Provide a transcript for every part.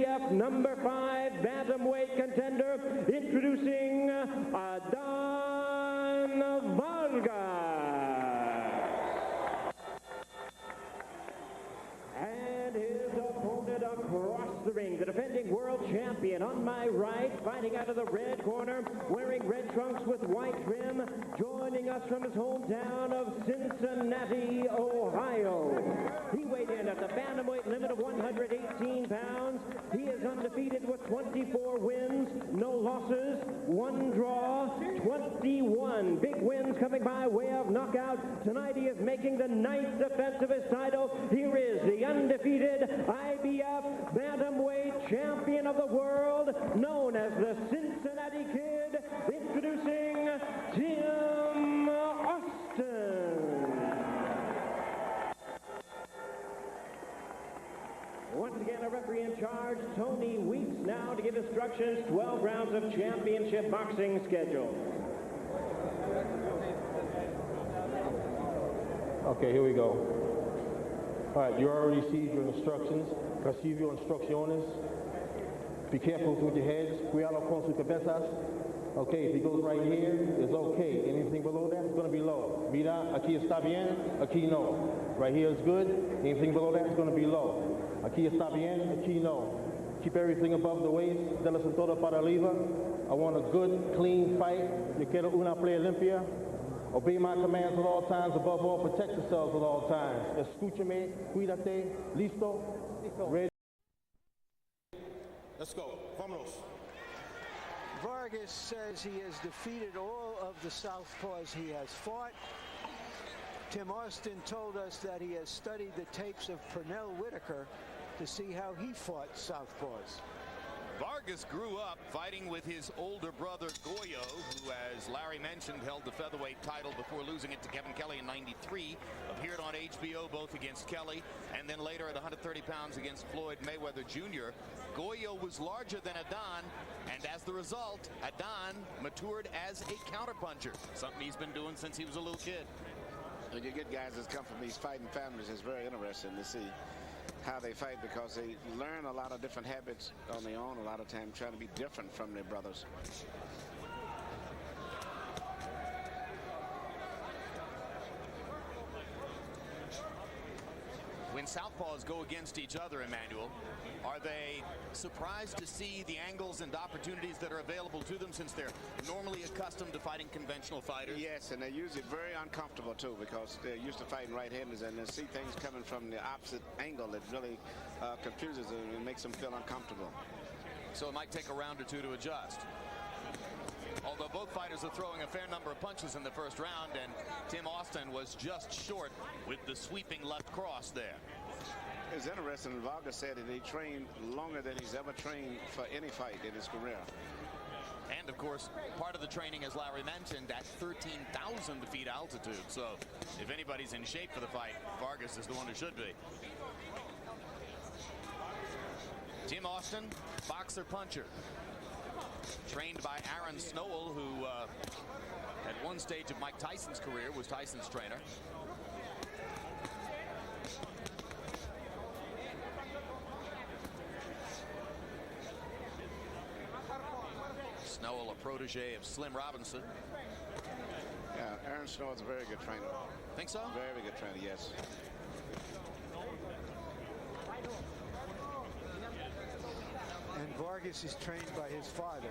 IBF number 5 Bantamweight contender, introducing Adnan Vargas. And his opponent across the ring, the defending world champion on my right, fighting out of the red corner, wearing red trunks with white trim, joining us from his hometown of Cincinnati, Ohio. He weighed in at the bantamweight limit of 118 pounds. He is undefeated with 24 wins, no losses, 1 draw, 21 big wins coming by way of knockout. Tonight he is making the 9th defense of his title. Here is the undefeated IBF Bantamweight champion of the world, known as the Cincinnati Kid, introducing Tim Austin. Once again, a referee in charge, Tony Weeks, now to give instructions, 12 rounds of championship boxing schedule. Okay, here we go. All right, you already received your instructions. Receive your instrucciones. Be careful with your heads. Cuidado con sus cabezas. Okay, if he goes right here, it's okay. Anything below that is going to be low. Mira, aquí está bien, aquí no. Right here is good. Anything below that is going to be low. Aquí está bien, aquí no. Keep everything above the waist. De la cintura para arriba. I want a good, clean fight. Yo quiero una pelea limpia. Obey my commands at all times. Above all, protect yourselves at all times. Escúchame, cuídate, listo, ready. Let's go. Vámonos. Vargas says he has defeated all of the southpaws he has fought. Tim Austin told us that he has studied the tapes of Pernell Whitaker to see how he fought southpaws. Vargas grew up fighting with his older brother Goyo, who, as Larry mentioned, held the featherweight title before losing it to Kevin Kelly in '93. Appeared on HBO both against Kelly and then later at 130 pounds against Floyd Mayweather Jr. Goyo was larger than Adnan, and as the result, Adnan matured as a counterpuncher, something he's been doing since he was a little kid. When you get guys that come from these fighting families, it's very interesting to see how they fight, because they learn a lot of different habits on their own, a lot of times trying to be different from their brothers. When southpaws go against each other, Emmanuel, are they surprised to see the angles and opportunities that are available to them, since they're normally accustomed to fighting conventional fighters? Yes, and they're usually very uncomfortable too, because they're used to fighting right-handers, and they see things coming from the opposite angle that really confuses them and makes them feel uncomfortable. So it might take a round or two to adjust. Although both fighters are throwing a fair number of punches in the first round, and Tim Austin was just short with the sweeping left cross there. It's interesting. Vargas said that he trained longer than he's ever trained for any fight in his career. And of course, part of the training, as Larry mentioned, at 13,000 feet altitude. So if anybody's in shape for the fight, Vargas is the one who should be. Tim Austin, boxer puncher. Trained by Aaron Snowell, who at one stage of Mike Tyson's career was Tyson's trainer. Snowell, a protege of Slim Robinson. Yeah, Aaron Snowell is a very good trainer. Think so? Very good trainer, yes. And Vargas is trained by his father.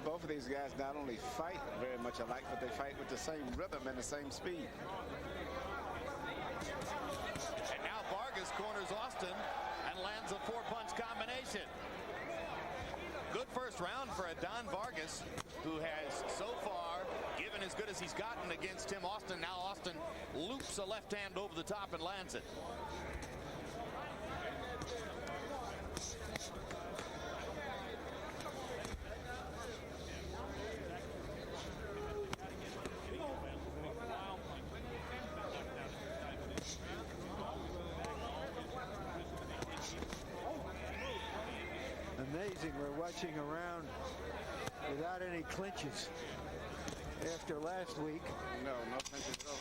Both of these guys not only fight very much alike, but they fight with the same rhythm and the same speed. And now Vargas corners Austin and lands a 4-punch combination. Good first round for Adnan Vargas, who has so far given as good as he's gotten against Tim Austin. Now Austin loops a left hand over the top and lands it. Amazing, we're watching a round without any clinches after last week. No clinches at all.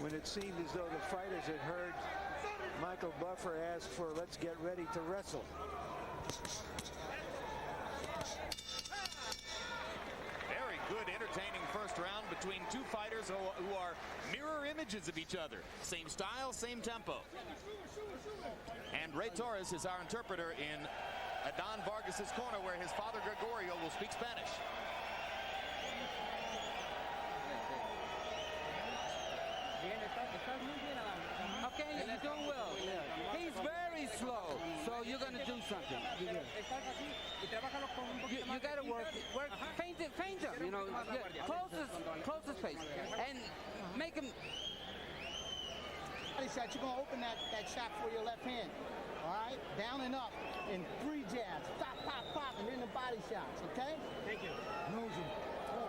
When it seemed as though the fighters had heard Michael Buffer asked for, let's get ready to wrestle. Very good, entertaining first round between two fighters who are mirror images of each other. Same style, same tempo. And Ray Torres is our interpreter in Adnan Vargas' corner, where his father Gregorio will speak Spanish. Okay, you're doing well. He's very slow, so you're going to do something. You got to work, feint him, you know, closest pace, and make him. You're going to open that shot for your left hand. All right, down and up, and 3 jabs, pop, pop, pop, and then the body shots. Okay? Thank you. Nose him. All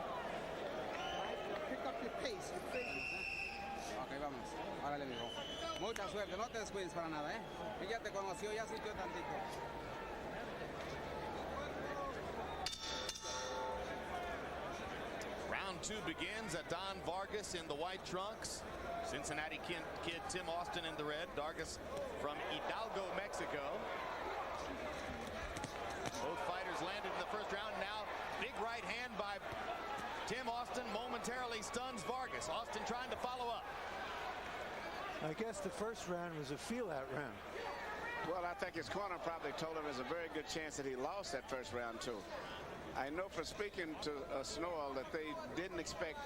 right, pick up your pace. Ok, vamos. Órale, mijo. Mucha suerte, no te descuides para nada, ¿eh? Ella te conoció, ya sintió tantito. Round 2 begins. Adnan Vargas in the white trunks. Cincinnati kid Tim Austin in the red. Vargas from Hidalgo, Mexico. Both fighters landed in the first round. Now, big right hand by Tim Austin momentarily stuns Vargas. Austin trying to follow up. I guess the first round was a feel-out round. Well, I think his corner probably told him there's a very good chance that he lost that first round, too. I know from speaking to Snow that they didn't expect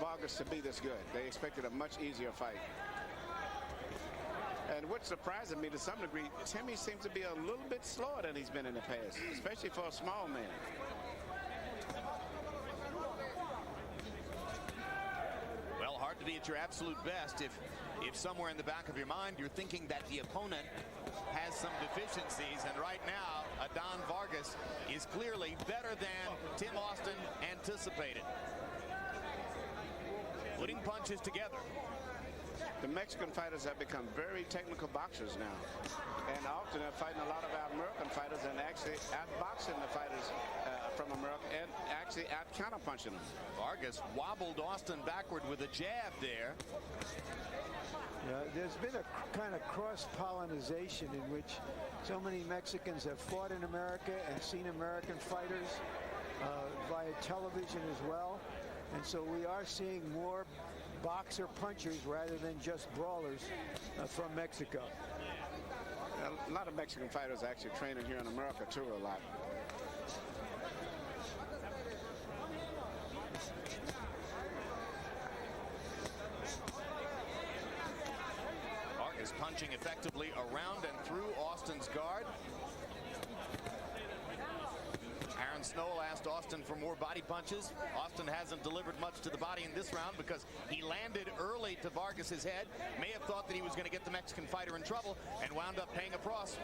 Vargas to be this good. They expected a much easier fight. And what surprised me to some degree, Timmy seems to be a little bit slower than he's been in the past, especially for a small man. Well, hard to be at your absolute best if somewhere in the back of your mind you're thinking that the opponent has some deficiencies, and right now Adnan Vargas is clearly better than Tim Austin anticipated. Putting punches together. The Mexican fighters have become very technical boxers now, and often they're fighting a lot of our American fighters and actually outboxing the fighters from America and actually out counterpunching them. Vargas wobbled Austin backward with a jab there. There's been a kind of cross-pollinization in which so many Mexicans have fought in America and seen American fighters via television as well. And so we are seeing more boxer punchers rather than just brawlers from Mexico. A lot of Mexican fighters actually training here in America too a lot. Vargas punching effectively around and through Austin's guard. Aaron Snow asked Austin for more body punches. Austin hasn't delivered much to the body in this round because he landed early to Vargas's head. May have thought that he was going to get the Mexican fighter in trouble and wound up paying a price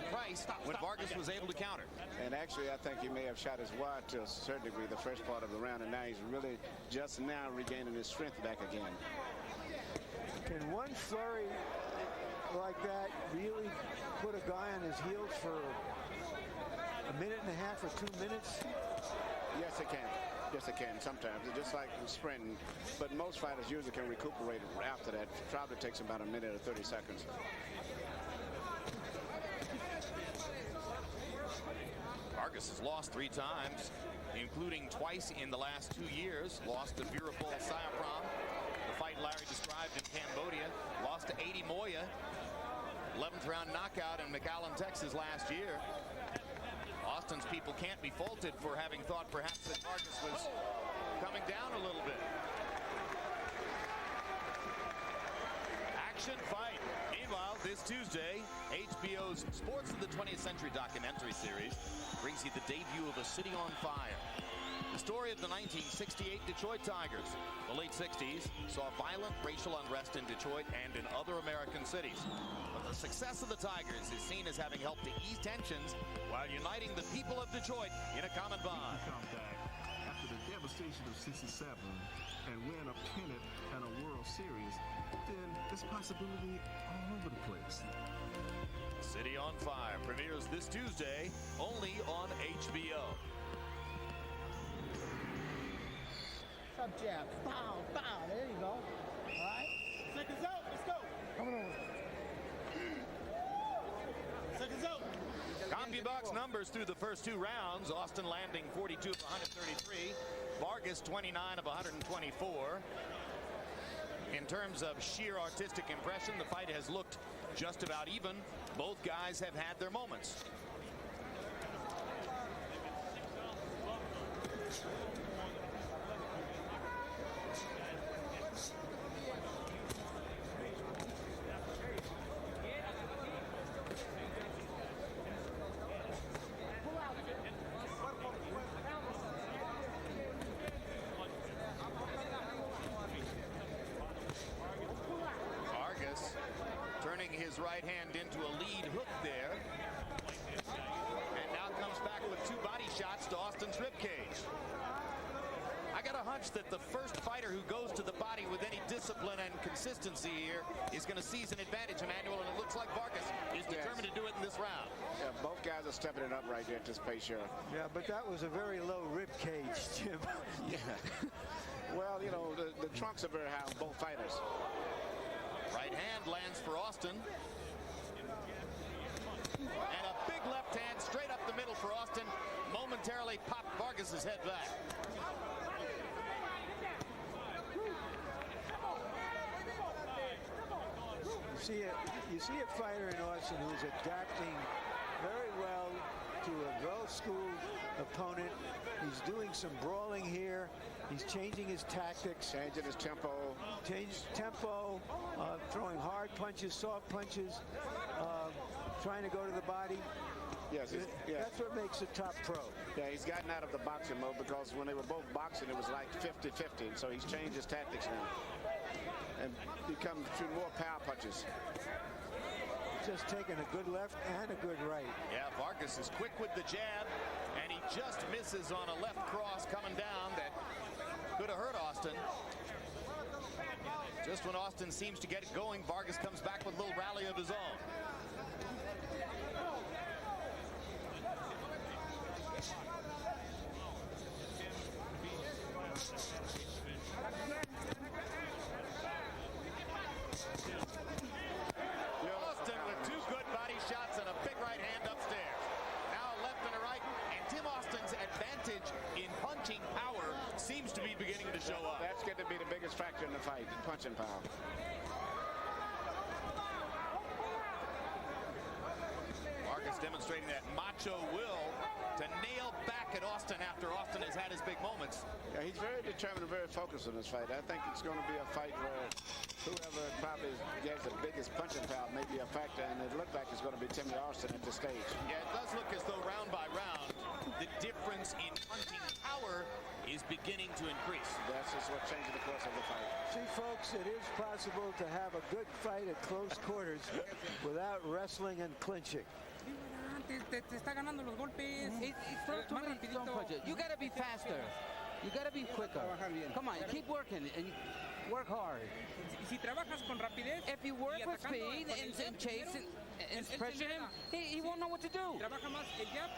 when Vargas was able to counter. And actually, I think he may have shot his wad to a certain degree the first part of the round, and now he's really just now regaining his strength back again. Can one flurry like that really put a guy on his heels for a minute and a half or 2 minutes? Yes, it can. Yes, it can sometimes. It's just like sprinting. But most fighters usually can recuperate after that. It probably takes about a minute or 30 seconds. Vargas has lost 3 times, including twice in the last 2 years. Lost to Virapol Sayapram, the fight Larry described in Cambodia. Lost to Adi Moya, 11th round knockout in McAllen, Texas last year. Austin's people can't be faulted for having thought perhaps that Vargas was coming down a little bit. Action fight. Meanwhile, this Tuesday, HBO's Sports of the 20th Century documentary series brings you the debut of A City on Fire. The story of the 1968 Detroit Tigers. The late 60s saw violent racial unrest in Detroit and in other American cities. But the success of the Tigers is seen as having helped to ease tensions while uniting the people of Detroit in a common bond. Come back after the devastation of '67 and win a pennant and a World Series, then there's possibility all over the place. City on Fire premieres this Tuesday only on HBO. Sub jab. Bow, bow. There you go. All right. Seconds out. Let's go. Coming over. CompuBox numbers through the first 2 rounds. Austin landing 42 of 133. Vargas 29 of 124. In terms of sheer artistic impression, the fight has looked just about even. Both guys have had their moments. Vargas turning his right hand into a lead hook there. And now comes back with 2 body shots to Austin's ribcage. I got a hunch that the first fighter who goes to the body with any discipline and consistency here is going to seize an advantage, Emmanuel, and it looks like Vargas is determined to do it in this round. Yeah, both guys are stepping it up right there at this pace, Sheriff. Yeah, but that was a very low rib cage, Jim. Yeah. Well, you know, the trunks are very high on both fighters. Right hand lands for Austin. And a big left hand straight up the middle for Austin. Momentarily popped Vargas's head back. You see a fighter in Austin who's adapting very well to a well-schooled opponent. He's doing some brawling here. He's changing his tactics. Changing his tempo. Throwing hard punches, soft punches, trying to go to the body. Yes, That's what makes a top pro. Yeah, he's gotten out of the boxing mode because when they were both boxing, it was like 50-50. So he's changed his tactics now and become more power punches. Just taking a good left and a good right. Yeah, Vargas is quick with the jab, and he just misses on a left cross coming down that could have hurt Austin. Just when Austin seems to get it going, Vargas comes back with a little rally of his own. Austin with 2 good body shots and a big right hand upstairs. Now a left and a right, and Tim Austin's advantage in punching power seems to be beginning to show up. That's going to be the biggest factor in the fight, punching power. Vargas demonstrating that macho will to nail back at Austin after Austin has had his big moments. Yeah, he's very determined and very focused on this fight. I think it's going to be a fight where whoever probably has the biggest punching power may be a factor, and it looked like it's going to be Timmy Austin at this stage. Yeah, it does look as though round by round, the difference in punching power is beginning to increase. That's just what changed the course of the fight. See, folks, it is possible to have a good fight at close quarters without wrestling and clinching. Te está ganando los golpes. Don't punch it. You gotta be faster. You gotta be quicker. Come on, keep working and work hard. Si trabajas con rapidez, if you work with speed and chase and pressure him, he won't know what to do. Trabaja más el jab,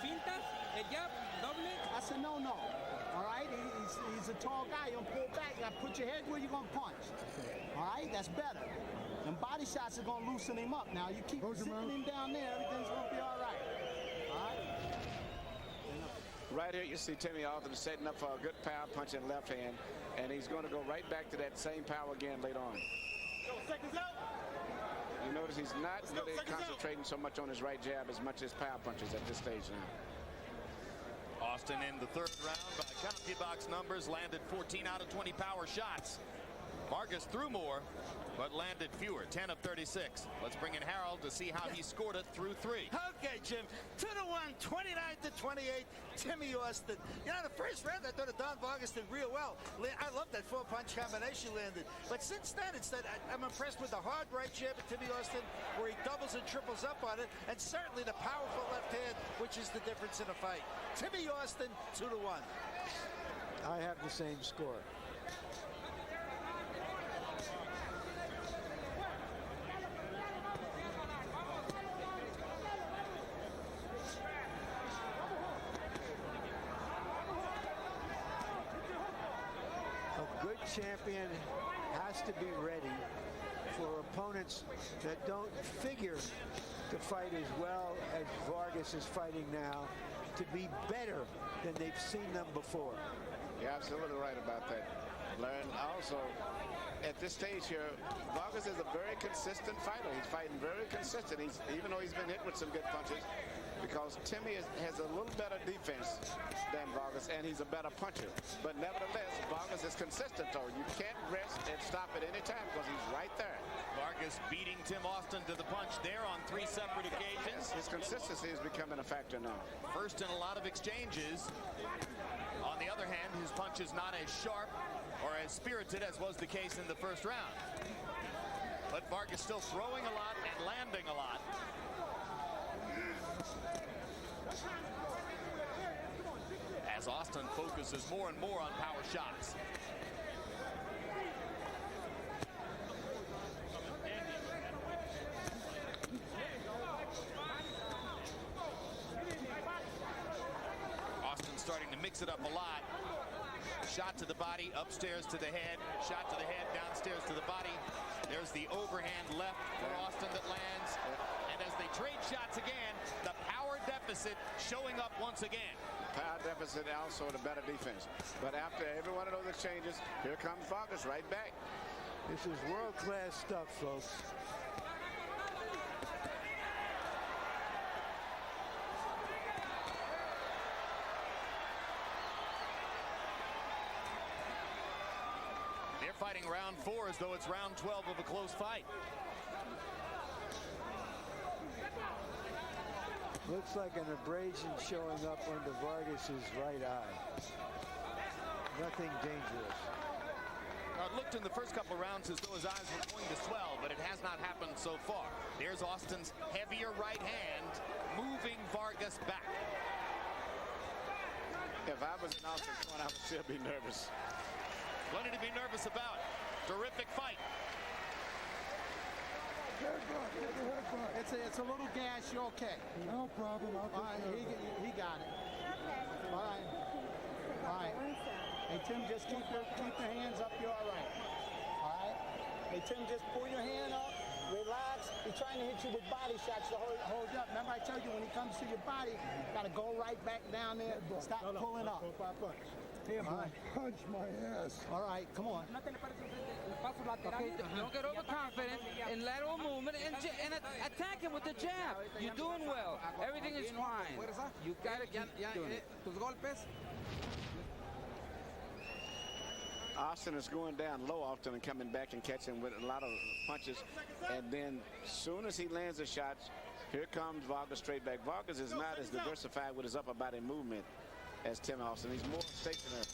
fintas, el jab, doble. That's a no-no. All right, he's a tall guy. You don't pull back. You gotta put your head where you're gonna punch. All right, that's better. And body shots are gonna loosen him up. Now you keep sitting him down there, everything's gonna be all right. All right. Right here, you see Timmy Austin setting up for a good power punch in left hand, and he's going to go right back to that same power again later on. You notice he's not really concentrating so much on his right jab as much as power punches at this stage now. Austin in the 3rd round by CompuBox numbers landed 14 out of 20 power shots. Vargas threw more, but landed fewer, 10 of 36. Let's bring in Harold to see how he scored it through 3. Okay, Jim, 2-1, 29-28, Timmy Austin. You know, the first round I thought Don Vargas did real well. I love that 4-punch combination landed. But since then, I'm impressed with the hard right jab of Timmy Austin, where he doubles and triples up on it, and certainly the powerful left hand, which is the difference in a fight. Timmy Austin, 2-1. I have the same score. Champion has to be ready for opponents that don't figure to fight as well as Vargas is fighting now, to be better than they've seen them before. You're absolutely right about that, Larry. Also, at this stage here, Vargas is a very consistent fighter. He's fighting very consistent. Even though he's been hit with some good punches, because Timmy has a little better defense than Vargas, and he's a better puncher. But nevertheless, Vargas is consistent, though. You can't rest and stop at any time because he's right there. Vargas beating Tim Austin to the punch there on 3 separate occasions. His consistency is becoming a factor now. First in a lot of exchanges. On the other hand, his punch is not as sharp or as spirited as was the case in the first round. But Vargas still throwing a lot and landing a lot. As Austin focuses more and more on power shots. Austin starting to mix it up a lot. Shot to the body, upstairs to the head, shot to the head, downstairs to the body. There's the overhand left for Austin that lands. And as they trade shots again, the power deficit showing up once again. Power deficit, also the better defense. But after every one of those exchanges, here comes Vargas right back. This is world-class stuff, folks. They're fighting round 4 as though it's round 12 of a close fight. Looks like an abrasion showing up under Vargas's right eye. Nothing dangerous. It looked in the first couple of rounds as though his eyes were going to swell, but it has not happened so far. There's Austin's heavier right hand moving Vargas back. If I was in Austin's corner, I would still be nervous. Plenty to be nervous about. Terrific fight. It's a little gash. You're okay. No problem. All right, he got it. All right. All right. Hey, Tim, just keep your hands up. You're all right. All right. Hey, Tim, just pull your hand up. Relax. He's trying to hit you with body shots to hold you up. Remember, I told you when he comes to your body, got to go right back down there. Stop pulling up. Here, man. Punch my ass. All right, come on. Okay, don't get overconfident in lateral movement and attack him with the jab. You're doing well. Everything is fine. You gotta keep doing it. Austin is going down low often and coming back and catching with a lot of punches. And then as soon as he lands the shots, here comes Vargas straight back. Vargas is not as diversified with his upper body movement as Tim Austin. He's more stationary.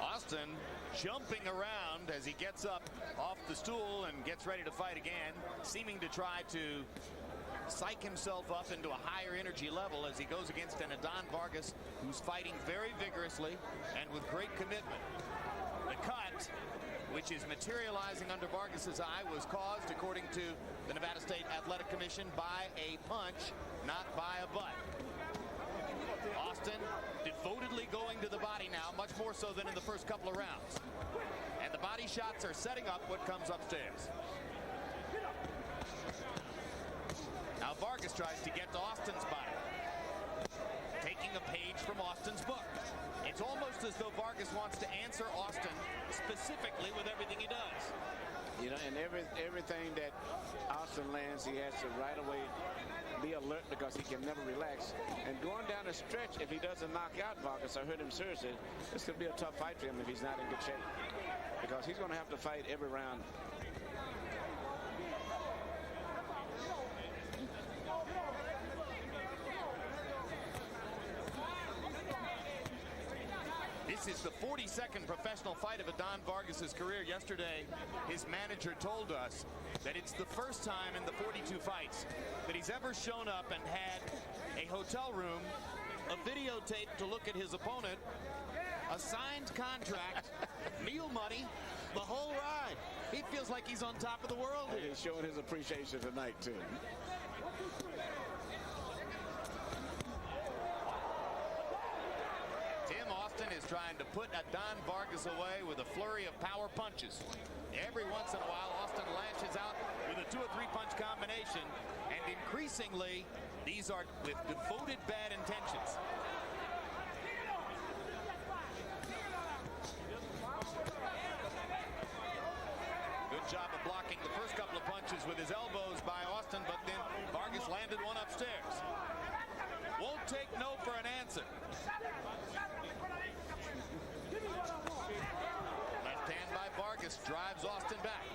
Austin jumping around as he gets up off the stool and gets ready to fight again, seeming to try to psych himself up into a higher energy level as he goes against an Adnan Vargas who's fighting very vigorously and with great commitment. The cut, which is materializing under Vargas's eye, was caused, according to the Nevada State Athletic Commission, by a punch, not by a butt. Austin devotedly going to the body now, much more so than in the first couple of rounds. And the body shots are setting up what comes upstairs. Now Vargas tries to get to Austin's body, taking a page from Austin's book. It's almost as though Vargas wants to answer Austin specifically with everything he does. You know, and everything that Austin lands, he has to right away be alert because he can never relax. And going down the stretch, if he doesn't knock out Vargas or hurt him seriously, this could be a tough fight for him if he's not in good shape. Because he's going to have to fight every round. This is the 42nd professional fight of Adnan Vargas' career. Yesterday, his manager told us that it's the first time in the 42 fights that he's ever shown up and had a hotel room, a videotape to look at his opponent, a signed contract, meal money, the whole ride. He feels like he's on top of the world here. He's showing his appreciation tonight, too. Tim Austin is trying to put Adnan Vargas away with a flurry of power punches. Every once in a while, Austin lashes out with a 2 or 3 punch combination, and increasingly, these are with devoted bad intentions. Good job of blocking the first couple of punches with his elbows by Austin, but then Vargas landed one upstairs. Won't take no for an answer. Left hand by Vargas drives Austin back.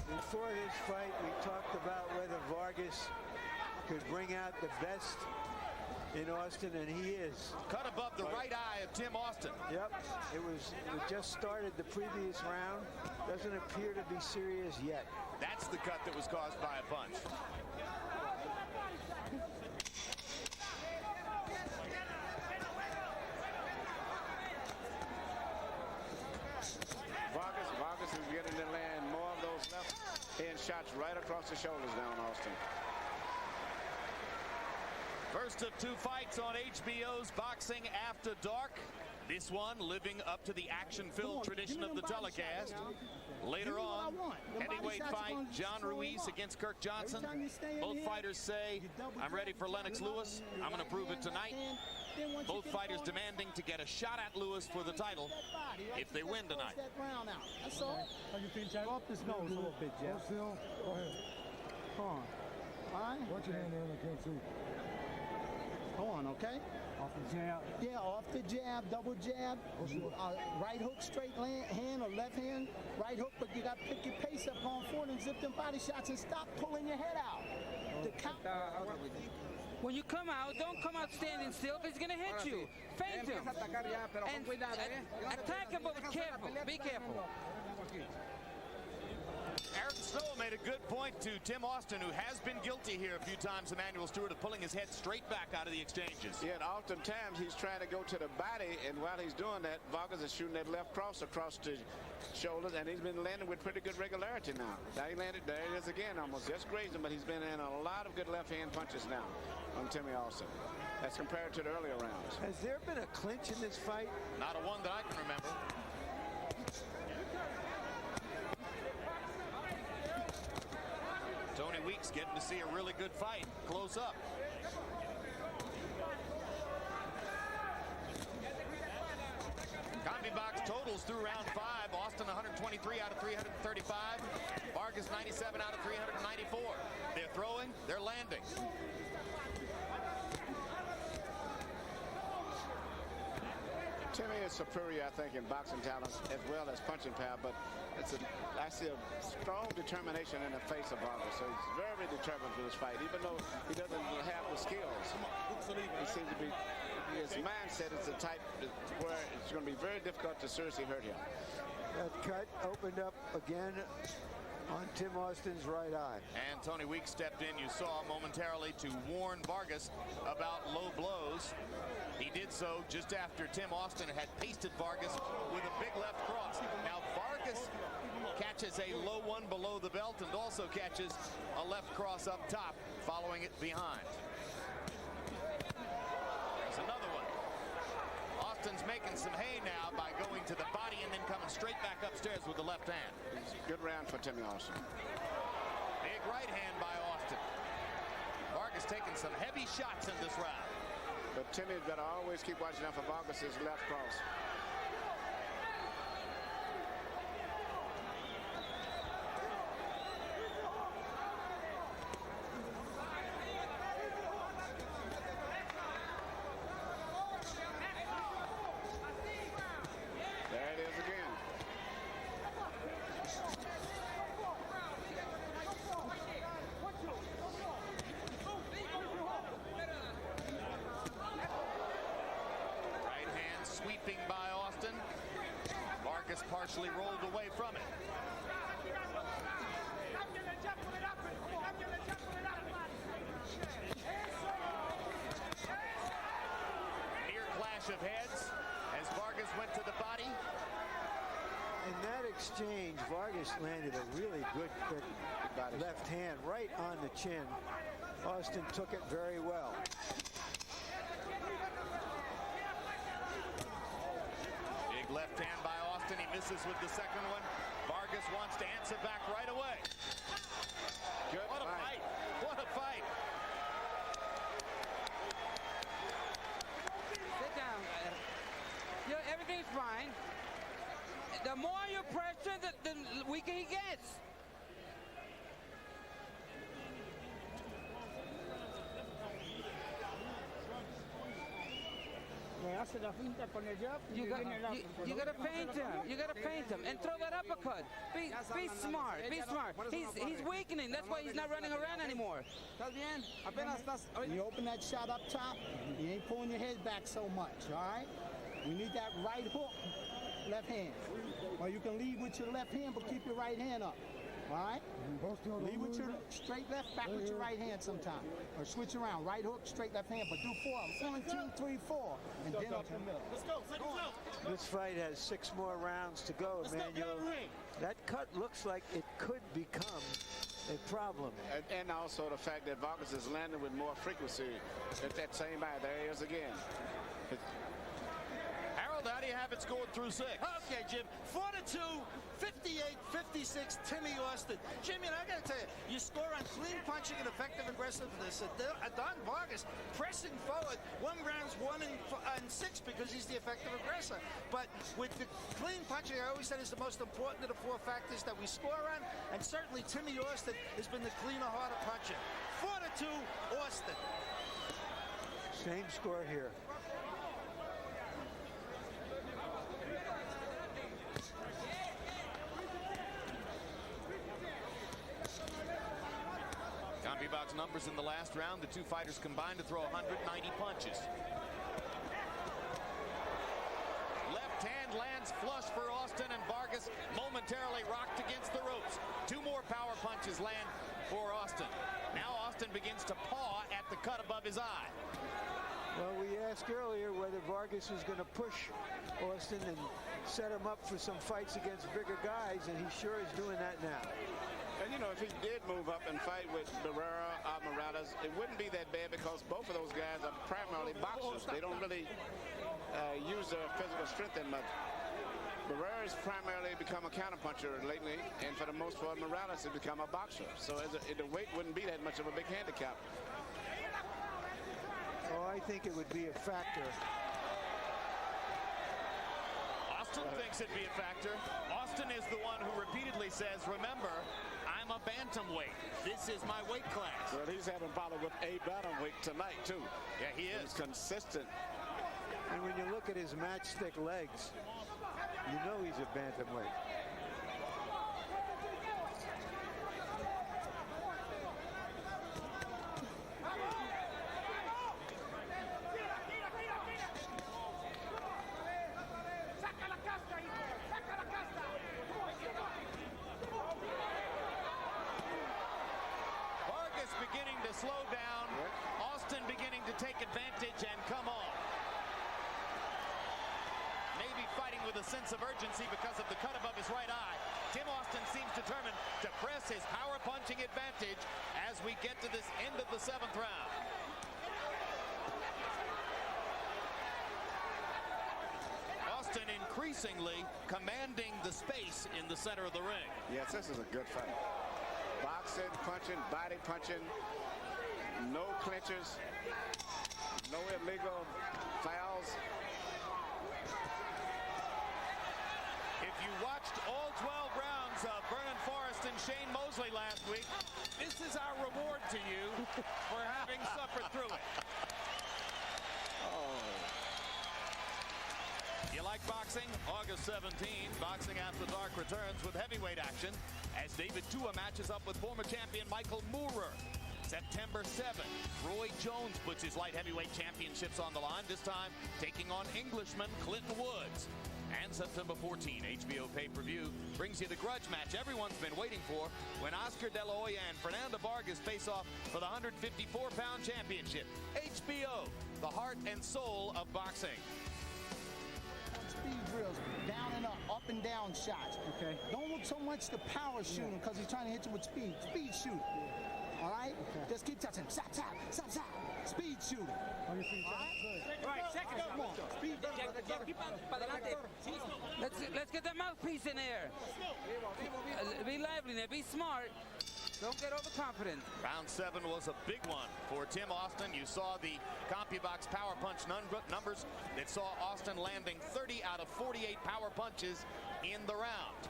Before this fight, we talked about whether Vargas could bring out the best in Austin, and he is. Cut above the right eye of Tim Austin. Yep, it just started the previous round. Doesn't appear to be serious yet. That's the cut that was caused by a punch. Vargas is getting to land more of those left hand shots right across the shoulders now on Austin. First of 2 fights on HBO's Boxing After Dark. This one living up to the action-filled tradition of the telecast. Later on, heavyweight fight, John Ruiz against Kirk Johnson. Both fighters say, I'm ready for Lennox Lewis. I'm going to prove it tonight. Both fighters demanding to get a shot at Lewis for the title if they win tonight. That's all. How you feel, Jack? Off this nose a little bit, Jeff. Go ahead. Come on. All right? Watch your hand there, I can't see. Go on, okay? Off the jab. Yeah, off the jab, double jab. Right hook, straight hand or left hand. Right hook, but you got to pick your pace up on forward and zip them body shots and stop pulling your head out. The count. When you come out, don't come out standing still because he's going to hit you. Feint him. And attack him, but careful. Be careful. Aaron Snow made a good point to Tim Austin, who has been guilty here a few times, Emmanuel Stewart, of pulling his head straight back out of the exchanges. Yeah, and oftentimes he's trying to go to the body, and while he's doing that, Vargas is shooting that left cross across the shoulders, and he's been landing with pretty good regularity now. Now he landed, there it is again, almost just grazing, but he's been in a lot of good left-hand punches now on Timmy Austin. That's compared to the earlier rounds. Has there been a clinch in this fight? Not a one that I can remember. Tony Weeks getting to see a really good fight close up. Combi box totals through round 5. Austin 123 out of 335. Vargas 97 out of 394. They're throwing, they're landing. Timmy is superior, I think, in boxing talent as well as punching power, but I see a strong determination in the face of Vargas. So he's very determined for this fight, even though he doesn't have the skills. He seems to be, his mindset is the type where it's going to be very difficult to seriously hurt him. That cut opened up again on Tim Austin's right eye. And Tony Weeks stepped in, you saw, momentarily to warn Vargas about low blows. He did so just after Tim Austin had pasted Vargas with a big left cross. Now Vargas catches a low one below the belt and also catches a left cross up top, following it behind. There's another one. Austin's making some hay now by going to the body and then coming straight back upstairs with the left hand. Good round for Timmy Austin. Big right hand by Austin. Vargas taking some heavy shots in this round. But Timmy's got to always keep watching out for Vargas' left cross. There it is again. Sweeping by Austin. Vargas partially rolled away from it. Near clash of heads as Vargas went to the body. In that exchange, Vargas landed a really good left hand right on the chin. Austin took it very well. misses with the second one. Vargas wants to answer back right away. Good what a fight. What a fight. Sit down. Everything's fine. The more you pressure, the weaker he gets. You gotta feint him. You gotta feint him and throw that uppercut. Be smart. Be smart. He's weakening. That's why he's not running around anymore. You open that shot up top, you ain't pulling your head back so much, all right? You need that right hook, left hand. Or you can lead with your left hand, but keep your right hand up. All right? Lead with your straight left, back with your right hand sometime. Or switch around. Right hook, straight left hand. But do 4. 1, 2, 3, 4. And then up the middle. Let's go. This fight has 6 more rounds to go, Emmanuel. That cut looks like it could become a problem. And also the fact that Vargas is landing with more frequency at that same eye. There he is again. Harold, how do you have it scored through 6? Okay, Jim. 4-2, 58-56, Timmy Austin. Jimmy, I got to tell you, you score on clean punching and effective aggressiveness. Adnan Vargas pressing forward 1 rounds 1 and 6 because he's the effective aggressor. But with the clean punching, I always said is the most important of the 4 factors that we score on. And certainly Timmy Austin has been the cleaner, harder puncher. 4-2, Austin. Same score here. CompuBox numbers in the last round. The 2 fighters combined to throw 190 punches. Left hand lands flush for Austin, and Vargas momentarily rocked against the ropes. 2 more power punches land for Austin. Now Austin begins to paw at the cut above his eye. Well, we asked earlier whether Vargas was going to push Austin and set him up for some fights against bigger guys, and he sure is doing that now. And, you know, if he did move up and fight with Barrera or Morales, it wouldn't be that bad because both of those guys are primarily boxers. They don't really use their physical strength that much. Barrera's primarily become a counterpuncher lately, and for the most part, Morales has become a boxer. So the weight wouldn't be that much of a big handicap. Oh, I think it would be a factor. Austin thinks it'd be a factor. Austin is the one who repeatedly says, remember, I'm a bantamweight. This is my weight class. Well, he's having problems with a bantamweight tonight, too. Yeah, he is. He's consistent. And when you look at his matchstick legs, you know he's a bantamweight. Beginning to slow down. Austin beginning to take advantage and come on. Maybe fighting with a sense of urgency because of the cut above his right eye. Tim Austin seems determined to press his power punching advantage as we get to this end of the 7th round. Austin increasingly commanding the space in the center of the ring. Yes, this is a good fight. Boxing, punching, body punching, no clinches, no illegal fouls. If you watched all 12 rounds of Vernon Forrest and Shane Mosley last week, this is our reward to you for having suffered through it. You like boxing? August 17, Boxing After Dark returns with heavyweight action as David Tua matches up with former champion Michael Moorer. September 7th, Roy Jones puts his light heavyweight championships on the line, this time taking on Englishman Clinton Woods. And September 14, HBO pay-per-view brings you the grudge match everyone's been waiting for when Oscar De La Hoya and Fernando Vargas face off for the 154-pound championship. HBO, the heart and soul of boxing. Speed drills, down and up and down shots. Okay. Don't look so much to power shooting because he's trying to hit you with speed. Speed shooting. All right? Okay. Just keep touching. Stop, stop, stop, stop. Speed shooting. All right, second. Come on. Speed. Let's get that mouth mouthpiece in there. Be lively now. Be smart. Don't get overconfident. Round 7 was a big one for Tim Austin. You saw the CompuBox power punch numbers that saw Austin landing 30 out of 48 power punches in the round.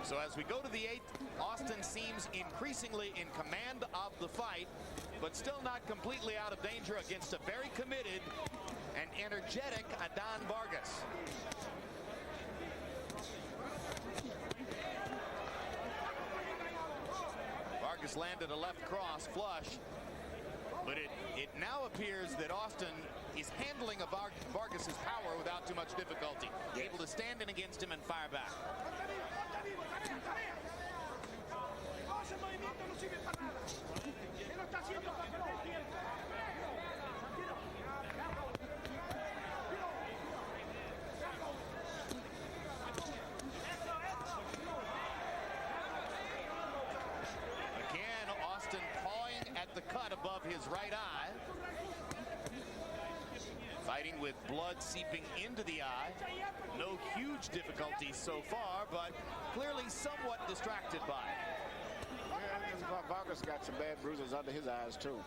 So as we go to the 8th, Austin seems increasingly in command of the fight, but still not completely out of danger against a very committed and energetic Adnan Vargas. Vargas landed a left cross flush, but it now appears that Austin is handling Vargas's power without too much difficulty, able to stand in against him and fire back. The cut above his right eye. Fighting with blood seeping into the eye. No huge difficulties so far, but clearly somewhat distracted by it. Yeah, Vargas got some bad bruises under his eyes too.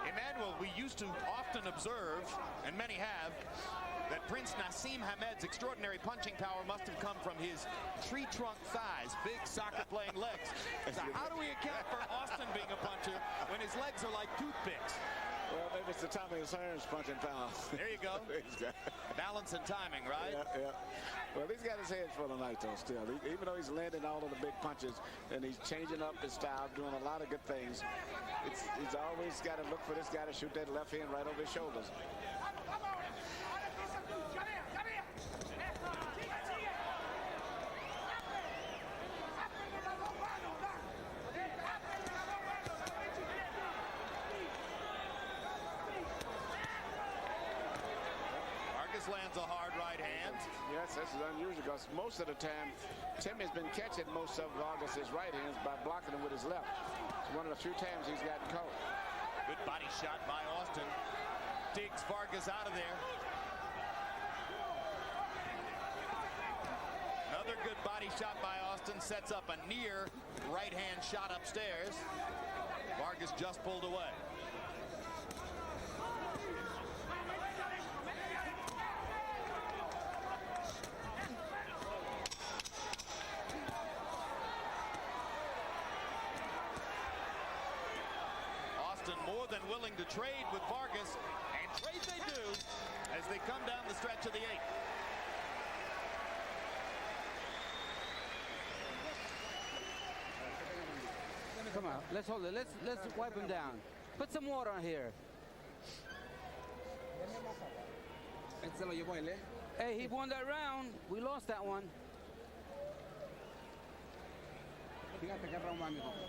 Emmanuel, we used to often observe, and many have, that Prince Nassim Hamed's extraordinary punching power must have come from his tree trunk thighs, big soccer-playing legs. So how do we account for Austin being a puncher when his legs are like toothpicks? Well, maybe it's the Thomas Hearns punching power. There you go. Balance and timing, right? Yeah, yeah. Well, he's got his head full tonight, though, still. Even though he's landing all of the big punches, and he's changing up his style, doing a lot of good things, he's always got to look for this guy to shoot that left hand right over his shoulders. Lands a hard right hand. Yes, this is unusual because most of the time Tim has been catching most of Vargas's right hands by blocking them with his left. It's one of the few times he's gotten caught. Good body shot by Austin. Digs Vargas out of there. Another good body shot by Austin sets up a near right hand shot upstairs. Vargas just pulled away. More than willing to trade with Vargas, and trade they do as they come down the stretch of the 8th. Come on, let's hold it. Let's wipe him down. Put some water on here. Hey, he won that round. We lost that one.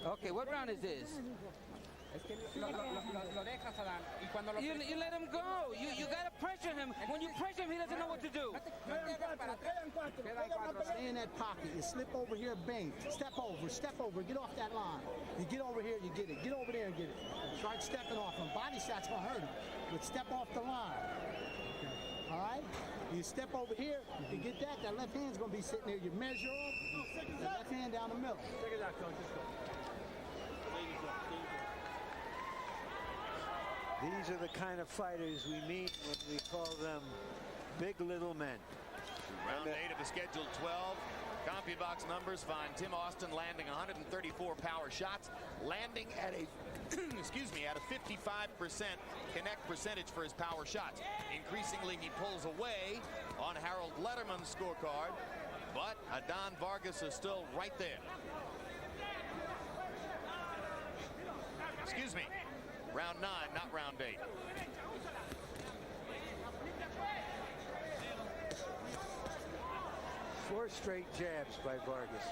Okay, what round is this? You let him go. You gotta pressure him. When you pressure him, he doesn't know what to do. Stay in that pocket. You slip over here, bang. Step over, get off that line. You get over here, you get it. Get over there and get it. Try stepping off him. Body shot's gonna hurt him. But step off the line. All right? You step over here, you get that. That left hand's gonna be sitting there. You measure off. The left hand down the middle. Check it out, coach. Let's go. These are the kind of fighters we mean when we call them big little men. Round 8 of the scheduled 12. CompuBox numbers find Tim Austin landing 134 power shots, landing at a at a 55% connect percentage for his power shots. Increasingly, he pulls away on Harold Letterman's scorecard, but Adnan Vargas is still right there. Excuse me. Round 9, not round 8. 4 straight jabs by Vargas.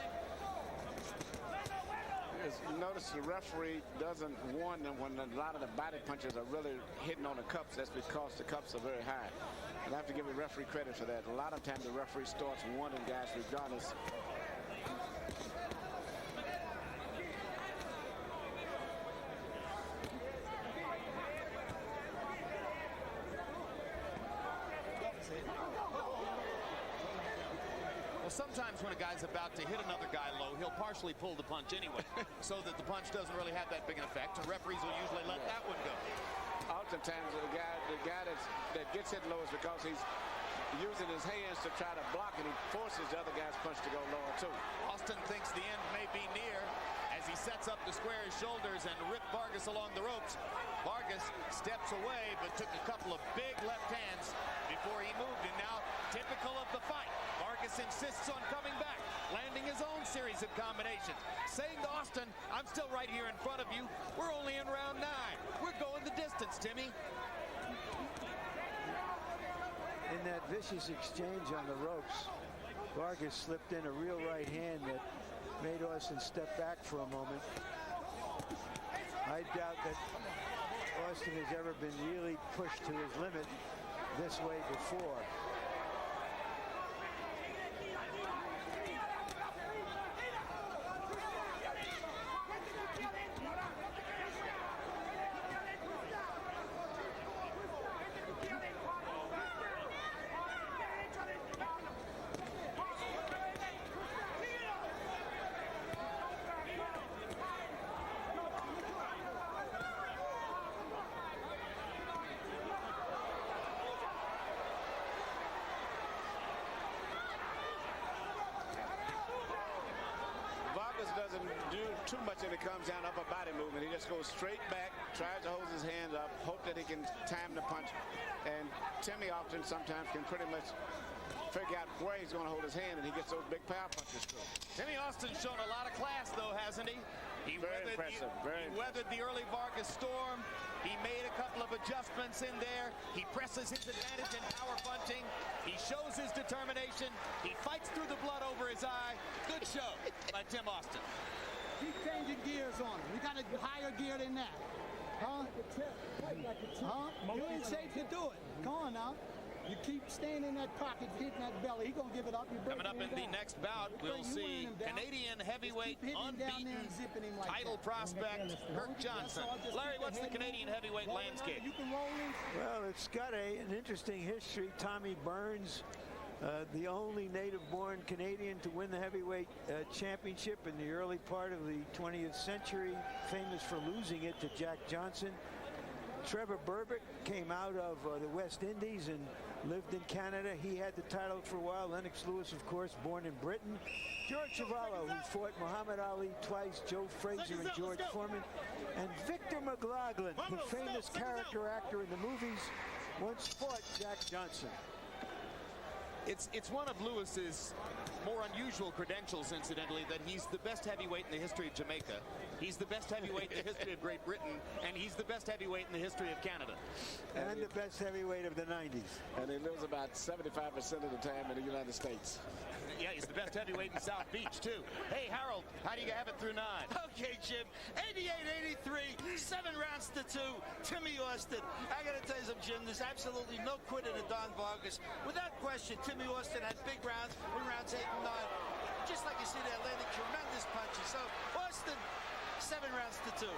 You notice the referee doesn't warn them when a lot of the body punches are really hitting on the cups. That's because the cups are very high. And I have to give the referee credit for that. A lot of times the referee starts warning guys regardless. sometimes when a guy's about to hit another guy low, he'll partially pull the punch anyway, so that the punch doesn't really have that big an effect. And referees will usually let that one go. Oftentimes, the guy that gets hit low is because he's using his hands to try to block, and he forces the other guy's punch to go lower too. Austin thinks the end may be near as he sets up to square his shoulders and rip Vargas along the ropes. Vargas steps away, but took a couple of big left hands before he moved. And now, typical of the fight, Vargas insists on coming back, landing his own series of combinations, saying to Austin, I'm still right here in front of you. We're only in round 9. We're going the distance, Timmy. In that vicious exchange on the ropes, Vargas slipped in a real right hand that made Austin step back for a moment. I doubt that Austin has ever been really pushed to his limit this way before. Doesn't do too much when it comes down upper body movement. He just goes straight back, tries to hold his hands up, hope that he can time the punch. And Timmy often sometimes can pretty much figure out where he's going to hold his hand, and he gets those big power punches through. Timmy Austin's shown a lot of class, though, hasn't he? Very impressive. He weathered the early Vargas storm. He made a couple of adjustments in there. He presses his advantage in power punching. He shows his determination. He fights through the blood over his eye. Good show by Tim Austin. Keep changing gears on him. You got a higher gear than that. Huh? Huh? You ain't safe to do it. Come on now. You keep staying in that pocket, hitting that belly. He's going to give it up. Coming up in the next bout, we'll see Canadian heavyweight unbeaten title prospect Kirk Johnson. Larry, what's the Canadian heavyweight landscape? Well, it's got an interesting history. Tommy Burns, the only native-born Canadian to win the heavyweight championship in the early part of the 20th century, famous for losing it to Jack Johnson. Trevor Berbick came out of the West Indies and lived in Canada. He had the title for a while. Lennox Lewis, of course, born in Britain. George Chuvalo, who fought Muhammad Ali twice, Joe Frazier and George Foreman. And Victor McLaughlin, the famous character actor in the movies, once fought Jack Johnson. It's one of Lewis's more unusual credentials, incidentally, that he's the best heavyweight in the history of Jamaica. He's the best heavyweight in the history of Great Britain, and he's the best heavyweight in the history of Canada. And the best heavyweight of the 90s. And he lives about 75% of the time in the United States. Yeah, he's the best heavyweight in South Beach, too. Hey, Harold, how do you have it through 9? Okay, Jim. 88-83, 7 rounds to 2. Timmy Austin. I got to tell you something, Jim. There's absolutely no quitting of Don Vargas. Without question, Timmy Austin had big rounds in rounds 8 and 9. Just like you see there, landing tremendous punches. So, Austin, 7 rounds to 2.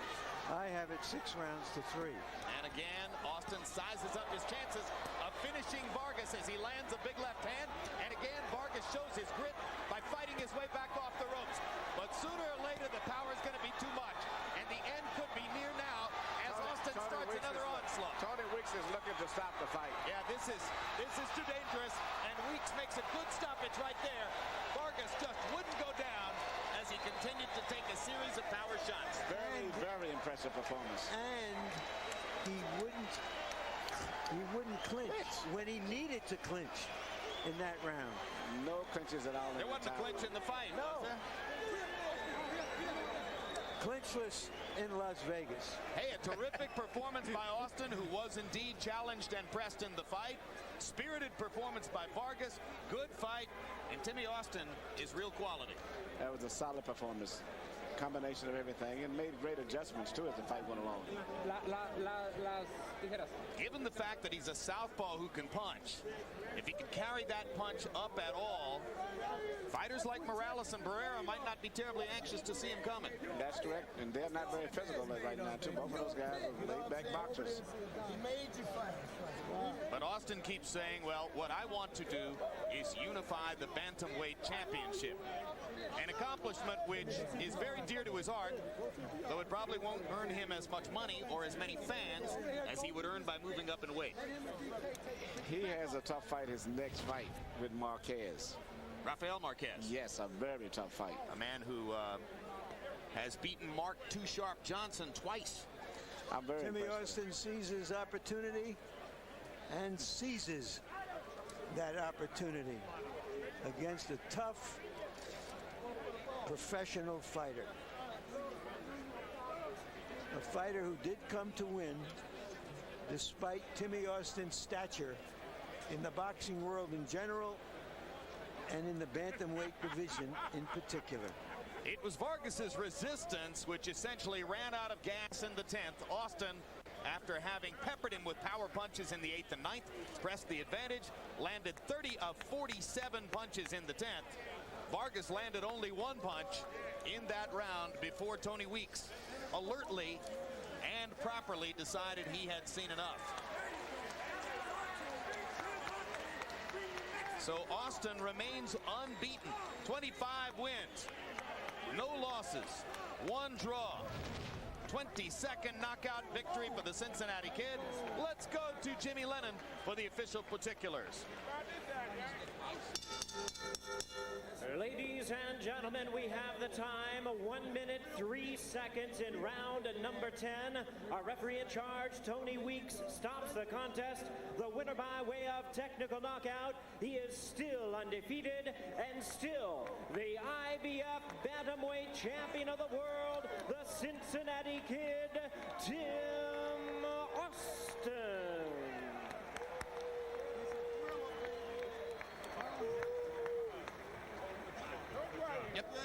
I have it 6 rounds to 3. And again, Austin sizes up his chances of finishing Vargas as he lands a big left hand. And again, Vargas shows his grit by fighting his way back off the ropes. But sooner or later, the power is going to be too much. And the end could be near now as Austin starts another onslaught. Tony Weeks is looking to stop the fight. Yeah, this is too dangerous. And Weeks makes a good stoppage right there. Vargas just wouldn't go down as he continued to take a series of power shots. Very impressive performance. And he wouldn't clinch when he needed to clinch in that round. No clinches at all. There wasn't a clinch in the fight, was there? Clinchless in Las Vegas. Hey, a terrific performance by Austin, who was indeed challenged and pressed in the fight. Spirited performance by Vargas. Good fight. And Timmy Austin is real quality. That was a solid performance. combination of everything, and made great adjustments to it as the fight went along. Las tijeras. Given the fact that he's a southpaw who can punch, if he can carry that punch up at all, fighters like Morales and Barrera might not be terribly anxious to see him coming. That's correct, and they're not very physical right now, too. Both of those guys are laid-back boxers. But Austin keeps saying, well, what I want to do is unify the Bantamweight Championship. An accomplishment which is very dear to his heart, though it probably won't earn him as much money or as many fans as he would earn by moving up in weight. He has a tough fight, his next fight with Marquez. Rafael Marquez. Yes, a very tough fight. A man who has beaten Mark Too Sharp Johnson twice. I'm very Timmy impressed. Austin sees his opportunity and seizes that opportunity against a tough professional fighter. A fighter who did come to win despite Timmy Austin's stature in the boxing world in general and in the bantamweight division in particular. It was Vargas's resistance which essentially ran out of gas in the 10th. Austin, after having peppered him with power punches in the 8th and 9th, pressed the advantage, landed 30 of 47 punches in the 10th. Vargas landed only one punch in that round before Tony Weeks alertly and properly decided he had seen enough. So Austin remains unbeaten. 25 wins, no losses, 1 draw. 22nd knockout victory for the Cincinnati Kid. Let's go to Jimmy Lennon for the official particulars. Ladies and gentlemen, we have the time, 1 minute, 3 seconds in round number 10. Our referee in charge, Tony Weeks, stops the contest. The winner by way of technical knockout. He is still undefeated and still the IBF Bantamweight Champion of the world, the Cincinnati Kid, Tim Austin. Yep.